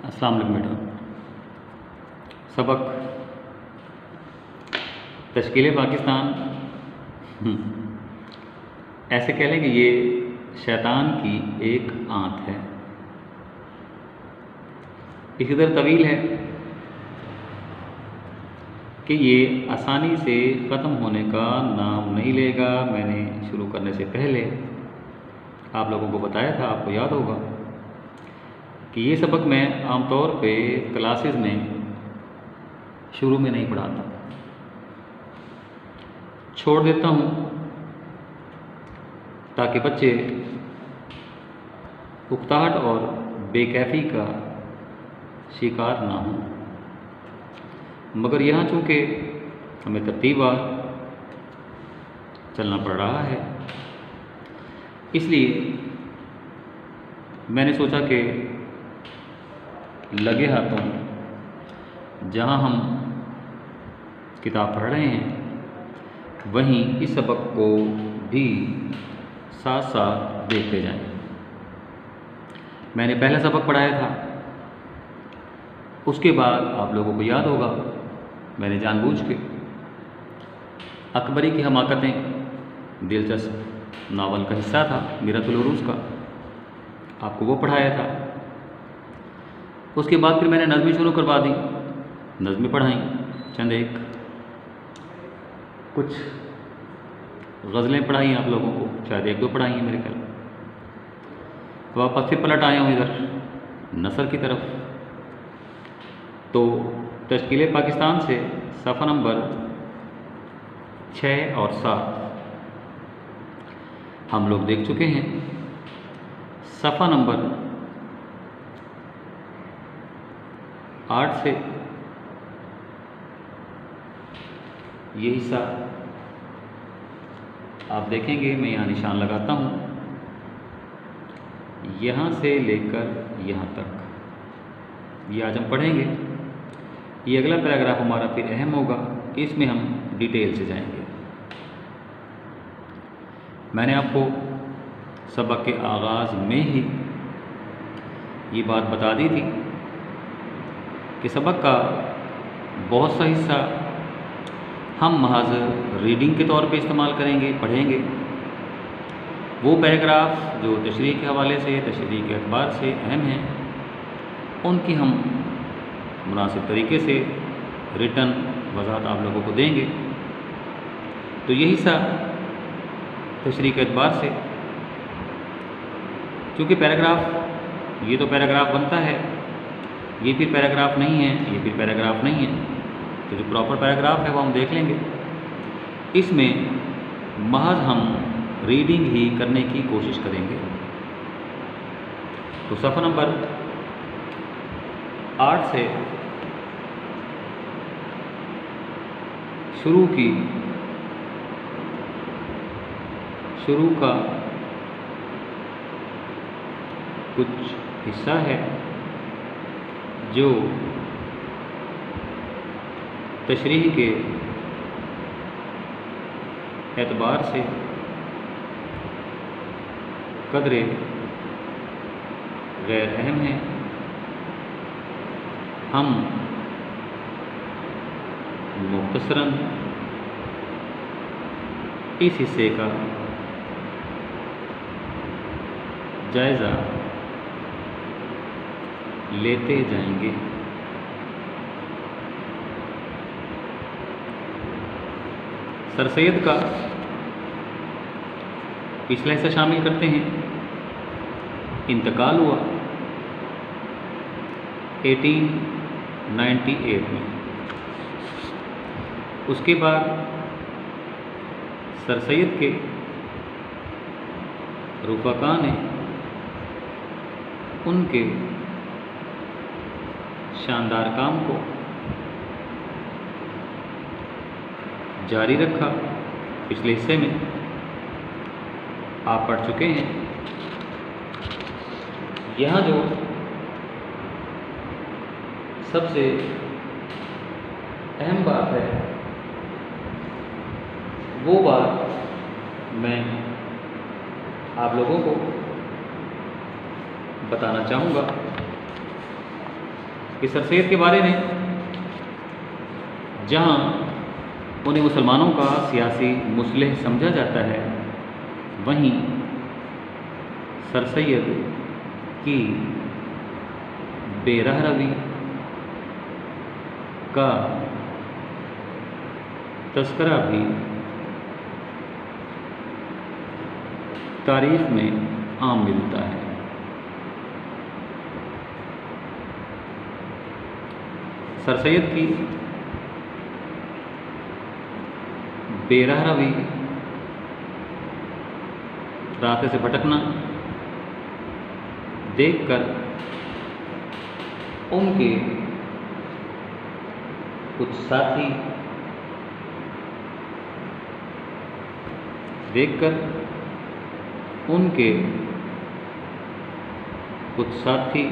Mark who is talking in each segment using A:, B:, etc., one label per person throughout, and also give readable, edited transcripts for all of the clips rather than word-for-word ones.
A: अस्सलाम वालेकुम बेटा। सबक तश्कील पाकिस्तान। ऐसे कह लें कि ये शैतान की एक आंत है। इसी तरह तवील है कि ये आसानी से ख़त्म होने का नाम नहीं लेगा। मैंने शुरू करने से पहले आप लोगों को बताया था, आपको याद होगा कि ये सबक मैं आमतौर पे क्लासेस में शुरू में नहीं पढ़ाता, छोड़ देता हूँ ताकि बच्चे उकताहट और बेकैफ़ी का शिकार ना हों। मगर यहाँ चूँकि हमें तरतीबवार चलना पड़ रहा है, इसलिए मैंने सोचा कि लगे हाथों जहाँ हम किताब पढ़ रहे हैं वहीं इस सबक को भी साथ साथ देखते जाएं। मैंने पहला सबक पढ़ाया था, उसके बाद आप लोगों को याद होगा मैंने जानबूझ के अकबरी की हमाकतें, दिलचस्प नावल का हिस्सा था मीरतुल उरूज़ का, आपको वो पढ़ाया था। उसके बाद फिर मैंने नज़में शुरू करवा दी, नज़में पढ़ाई, चंद एक कुछ गज़लें पढ़ाई आप लोगों को, शायद एक दो पढ़ाई हैं मेरे ख्याल। तो वापस फिर पलट आया हूँ इधर नसर की तरफ। तो तश्कील पाकिस्तान से सफ़ा नंबर 6 और 7 हम लोग देख चुके हैं। सफ़ा नंबर 8 से ये हिस्सा आप देखेंगे, मैं यहाँ निशान लगाता हूँ, यहाँ से लेकर यहाँ तक ये आज हम पढ़ेंगे। ये अगला पैराग्राफ हमारा फिर अहम होगा, इसमें हम डिटेल से जाएंगे। मैंने आपको सबक के आगाज़ में ही ये बात बता दी थी कि सबक का बहुत सा हिस्सा हम महज रीडिंग के तौर पे इस्तेमाल करेंगे, पढ़ेंगे। वो पैराग्राफ जो तशरीह के हवाले से, तशरीह के अखबार से अहम हैं, उनकी हम मुनासिब तरीके से रिटन वज़ाहत आप लोगों को देंगे। तो ये हिस्सा तशरीह के अखबार से, क्योंकि पैराग्राफ ये तो पैराग्राफ बनता है, ये फिर पैराग्राफ नहीं है, ये फिर पैराग्राफ नहीं है। तो जो प्रॉपर पैराग्राफ है वो हम देख लेंगे। इसमें महज हम रीडिंग ही करने की कोशिश करेंगे। तो सफ़ा नंबर 8 से शुरू का कुछ हिस्सा है जो तशरीह के एतबार से कदरे गैर अहम है। हम मुख्तसरन इस हिस्से का जायज़ा लेते जाएंगे। सर सैयद का पिछला हिस्सा शामिल करते हैं। इंतकाल हुआ 1898 में। उसके बाद सर सैयद के रुफ़क़ा ने उनके शानदार काम को जारी रखा। पिछले हिस्से में आप पढ़ चुके हैं। यहाँ जो सबसे अहम बात है वो बात मैं आप लोगों को बताना चाहूँगा कि सर सैयद के बारे में जहाँ उन्हें मुसलमानों का सियासी मुसलिह समझा जाता है, वहीं सर सैयद की बेराह रवी का तस्करा भी तारीख में आम मिलता है। सर सैयद की बेराह रवी, रास्ते से भटकना देखकर उनके कुछ साथी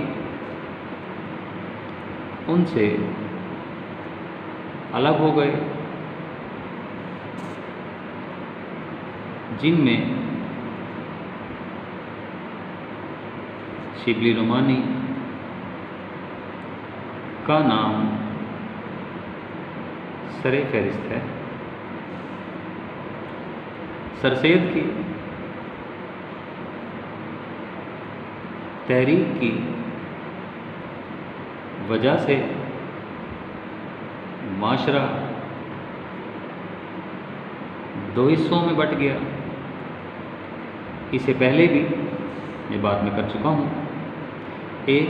A: उनसे अलग हो गए, जिनमें शिबली नुमानी का नाम सरे फहरिस्त है। सर सैयद की तहरीक की वजह से माशरा दो हिस्सों में बट गया। इससे पहले भी ये बात मैं कर चुका हूँ। एक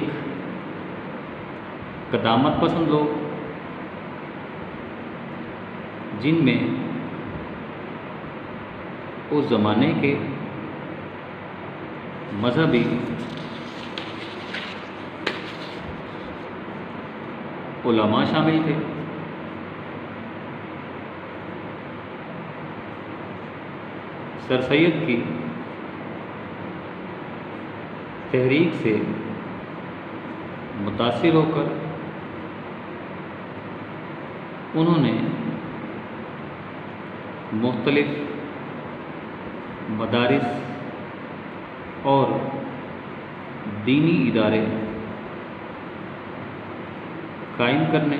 A: कदामत पसंद लोग, जिनमें उस ज़माने के मजहबी उलमा शामिल थे। सर सैयद की तहरीक से मुतासिर होकर उन्होंने मुख्तलिफ मदारिस और दीनी इदारे कायम करने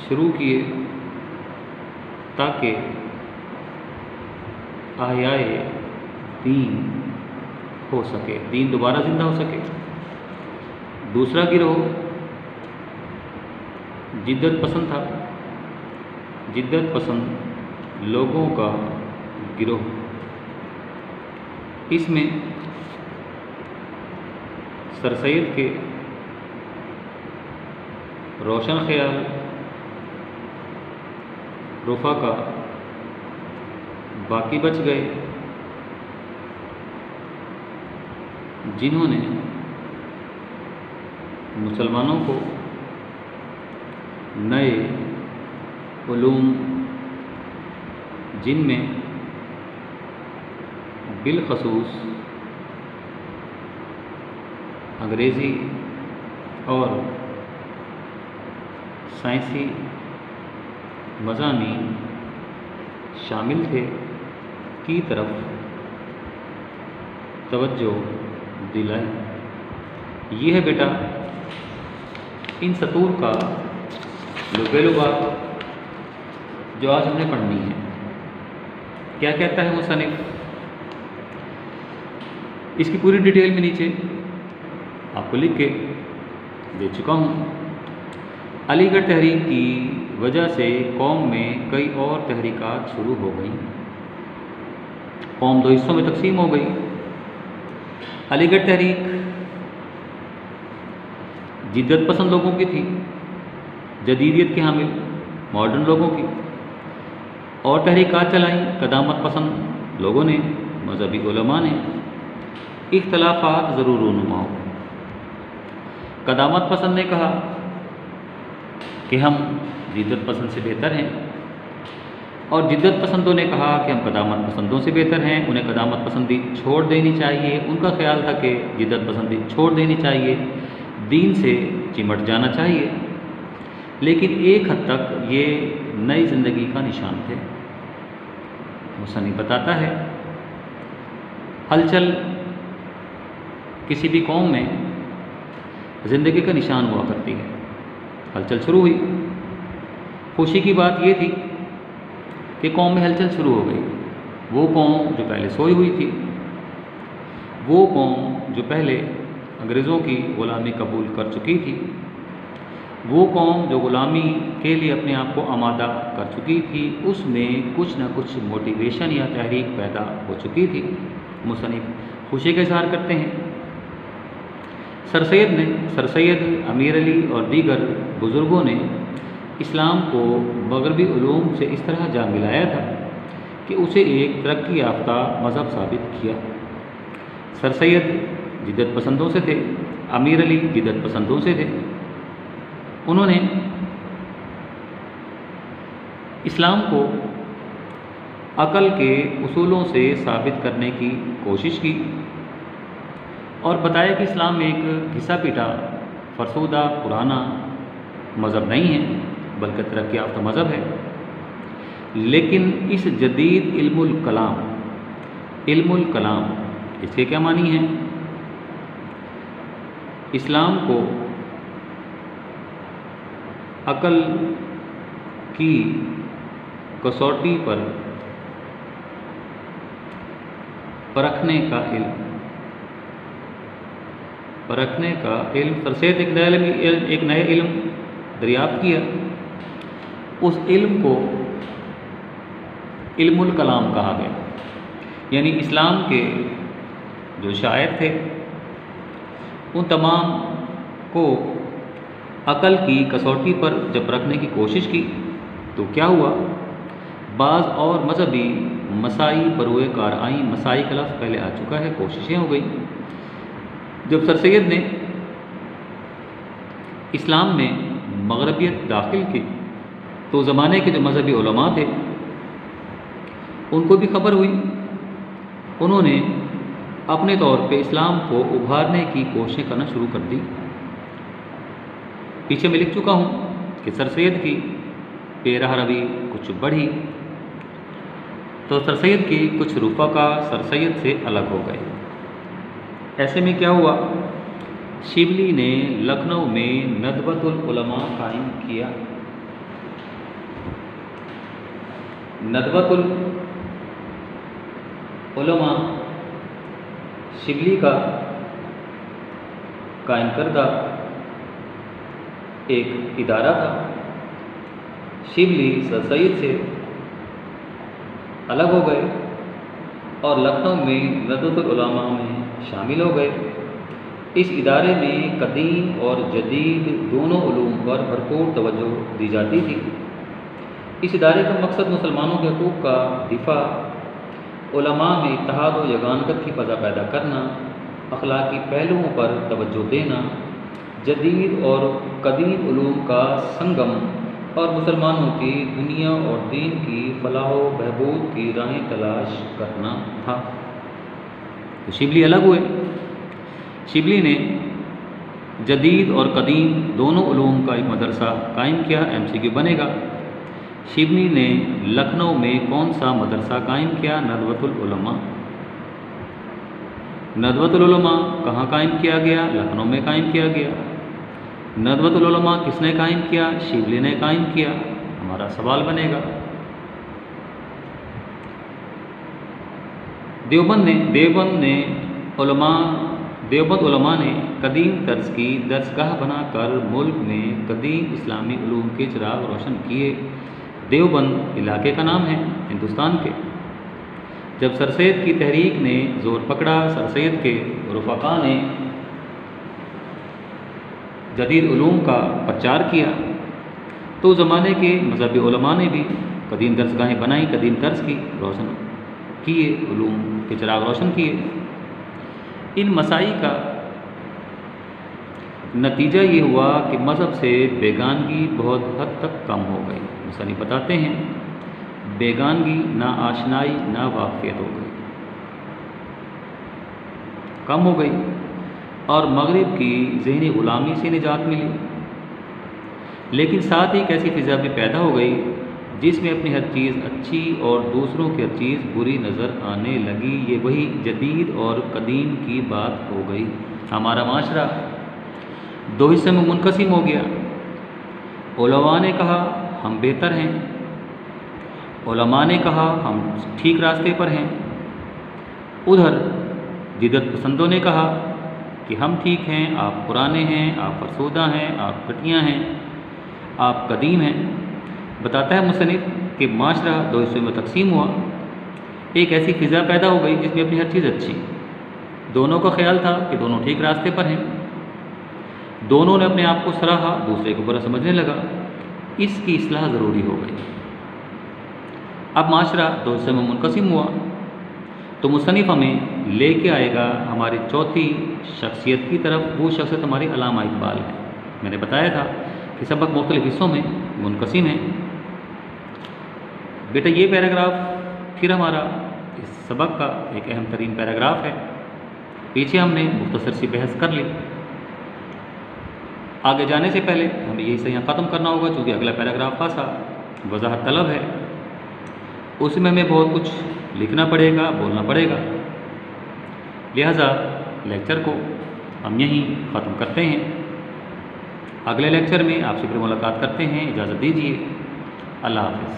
A: शुरू किए ताकि आयाए दीन हो सके, दीन दोबारा ज़िंदा हो सके। दूसरा गिरोह जिद्दत पसंद था, जिद्दत पसंद लोगों का गिरोह। इसमें सर सैयद के रोशन ख्याल रफ़ा बाकी बच गए, जिन्होंने मुसलमानों को नए उलूम, जिनमें बिलखसूस अंग्रेज़ी और साइंसी मज़ामीन शामिल थे, की तरफ तवज्जो दिलाई। ये है बेटा इन सतूर का लुबे-लुबाब जो आज हमने पढ़नी है। क्या कहता है मुसन्निफ़, इसकी पूरी डिटेल में नीचे आपको लिख के दे चुका हूँ। अलीगढ़ तहरीक की वजह से कौम में कई और तहरीकात शुरू हो गई। कौम दो हिस्सों में तकसीम हो गई। अलीगढ़ तहरीक जिद्दत पसंद लोगों की थी, जदीदियत के हामिल मॉडर्न लोगों की, और तहरीकात चलाई कदामत पसंद लोगों ने, मजहबी उलमा ने। इख्तलाफात ज़रूर रूनुमा हो। कदामत पसंद ने कहा कि हम जिद्दत पसंद से बेहतर हैं, और जिद्दत पसंदों ने कहा कि हम कदामत पसंदों से बेहतर हैं, उन्हें कदामत पसंदी छोड़ देनी चाहिए। उनका ख्याल था कि जिद्दत पसंदी छोड़ देनी चाहिए, दीन से चिमट जाना चाहिए। लेकिन एक हद तक ये नई ज़िंदगी का निशान थे। मुसन्निफ़ बताता है, हलचल किसी भी कौम में ज़िंदगी का निशान हुआ करती है। हलचल शुरू हुई। खुशी की बात ये थी कि कौम में हलचल शुरू हो गई। वो कौम जो पहले सोई हुई थी, वो कौम जो पहले अंग्रेज़ों की ग़ुलामी कबूल कर चुकी थी, वो कौम जो ग़ुलामी के लिए अपने आप को आमादा कर चुकी थी, उसमें कुछ न कुछ मोटिवेशन या तहरीक पैदा हो चुकी थी। मुसन्निफ़ खुशी का इज़हार करते हैं। सर सैयद अमीर अली और दीगर बुज़ुर्गों ने इस्लाम को मगरबी उलूम से इस तरह जा मिलाया था कि उसे एक तरक्की याफ्ता मज़हब साबित किया। सर सैयद जिद्दत पसंदों से थे, अमीर अली जिद्दत पसंदों से थे। उन्होंने इस्लाम को अक़ल के उसूलों से साबित करने की कोशिश की और बताया कि इस्लाम एक घिसा पिटा, फरसुदा, पुराना मज़हब नहीं है, बल्कि तरक्की याफ्ता मज़हब है। लेकिन इस जदीद इल्मुल कलाम इसके क्या मानी है? इस्लाम को अक़ल की कसौटी पर परखने का इल्म सर सैयद एक नए इल्म दरियाफ्त किया। उस इल्म को इल्मुल कलाम कहा गया। यानी इस्लाम के जो शायर थे उन तमाम को अक़ल की कसौटी पर जब रखने की कोशिश की तो क्या हुआ? बाज़ और मजहबी मसाई बरोए कार आई। मसाई का लफ्ज़ पहले आ चुका है, कोशिशें हो गई। जब सर सैयद ने इस्लाम में मग़रबियत दाखिल की तो ज़माने के जो मजहबी उलमा थे उनको भी खबर हुई। उन्होंने अपने तौर पे इस्लाम को उभारने की कोशिशें करना शुरू कर दी। पीछे मैं लिख चुका हूँ कि सर सैयद की पेरा रवी कुछ बढ़ी तो सर सैयद की कुछ रुफ़क़ा सर सैयद से अलग हो गए। ऐसे में क्या हुआ? शिबली ने लखनऊ में नदवतुल उलमा कायम किया। नदवतुल उलमा शिबली का कायम करदा एक इदारा था। शिबली सर सैयद से अलग हो गए और लखनऊ में नदवतुल उलमा में शामिल हो गए। इस इदारे में कदीम और जदीद दोनों उलूम पर भरपूर तवज्जो दी जाती थी। इस इदारे का मकसद मुसलमानों के हकूक़ का दिफा, उलमा में इत्तेहाद व यगानत की फ़ज़ा पैदा करना, अखलाकी पहलुओं पर तवज्जो देना, जदीद और कदीम उलूम का संगम और मुसलमानों की दुनिया और दीन की फलाह व बहबूद की राहें तलाश करना था। तो शिबली अलग हुए। शिबली ने जदीद और कदीम दोनों उलूम का एक मदरसा कायम किया। MCQ बनेगा। शिबली ने लखनऊ में कौन सा मदरसा कायम किया? नदवतुल उलमा। नदवतुल उलमा कहाँ कायम किया गया? लखनऊ में कायम किया गया। नदवतुल उलमा किसने कायम किया? शिबली ने कायम किया। हमारा सवाल बनेगा, देवबंद उलमा ने कदीम तर्ज की दरसगाह बनाकर मुल्क में कदीम इस्लामी उलूम के चिराग रोशन किए। देवबंद इलाके का नाम है हिंदुस्तान के। जब सर सैयद की तहरीक ने ज़ोर पकड़ा, सर सैयद के रुफ़क़ा ने जदीद उलूम का प्रचार किया तो ज़माने के मज़हबी उलमा ने भी कदीम दरसगाहें बनाई, कदीम तर्ज की रोशन किए, उलूम के चिराग रोशन किए। इन मसाई का नतीजा ये हुआ कि मज़हब से बेगानगी बहुत हद तक कम हो गई। मुसन्निफ़ बताते हैं, बेगानगी, ना आशनाई, ना वाक़फ़ियत हो गई, कम हो गई और मग़रिब की ज़हनी ग़ुलामी से निजात मिली। लेकिन साथ ही एक ऐसी फ़िज़ा भी पैदा हो गई जिसमें अपनी हर चीज़ अच्छी और दूसरों की हर चीज़ बुरी नज़र आने लगी। ये वही जदीद और कदीम की बात हो गई। हमारा माशरा दो हिस्से में मुनक़सिम हो गया। उलमा ने कहा हम बेहतर हैं, उलमा ने कहा हम ठीक रास्ते पर हैं। उधर जिदत पसंदों ने कहा कि हम ठीक हैं, आप पुराने हैं, आप फरसुदा हैं, आप घटिया हैं, आप कदीम हैं। बताता है मुसन्निफ़ कि माशरा दो हिस्सों में तकसीम हुआ। एक ऐसी फ़िज़ा पैदा हो गई जिसमें अपनी हर चीज़ अच्छी, दोनों का ख्याल था कि दोनों ठीक रास्ते पर हैं, दोनों ने अपने आप को सराहा, दूसरे को बुरा समझने लगा। इसकी इस्लाह ज़रूरी हो गई। अब माशरा दो हिस्सों में मुनक़सिम हुआ तो मुसन्निफ़ हमें लेके आएगा हमारी चौथी शख्सियत की तरफ। वो शख्सियत हमारी अल्लामा इक़बाल है। मैंने बताया था कि सबक मुख्तलिफ़ हिस्सों में मुनक़सिम है। बेटा ये पैराग्राफ फिर हमारा इस सबक का एक अहम तरीन पैराग्राफ है। पीछे हमने मुख्तसर सी बहस कर ली। आगे जाने से पहले हमें यही से यहाँ ख़त्म करना होगा, क्योंकि अगला पैराग्राफ खासा वजाहत तलब है। उसमें हमें बहुत कुछ लिखना पड़ेगा, बोलना पड़ेगा। लिहाजा लेक्चर को हम यहीं ख़त्म करते हैं। अगले लेक्चर में आपसे फिर मुलाकात करते हैं। इजाज़त दीजिए। अल्लाह हाफ़िज़।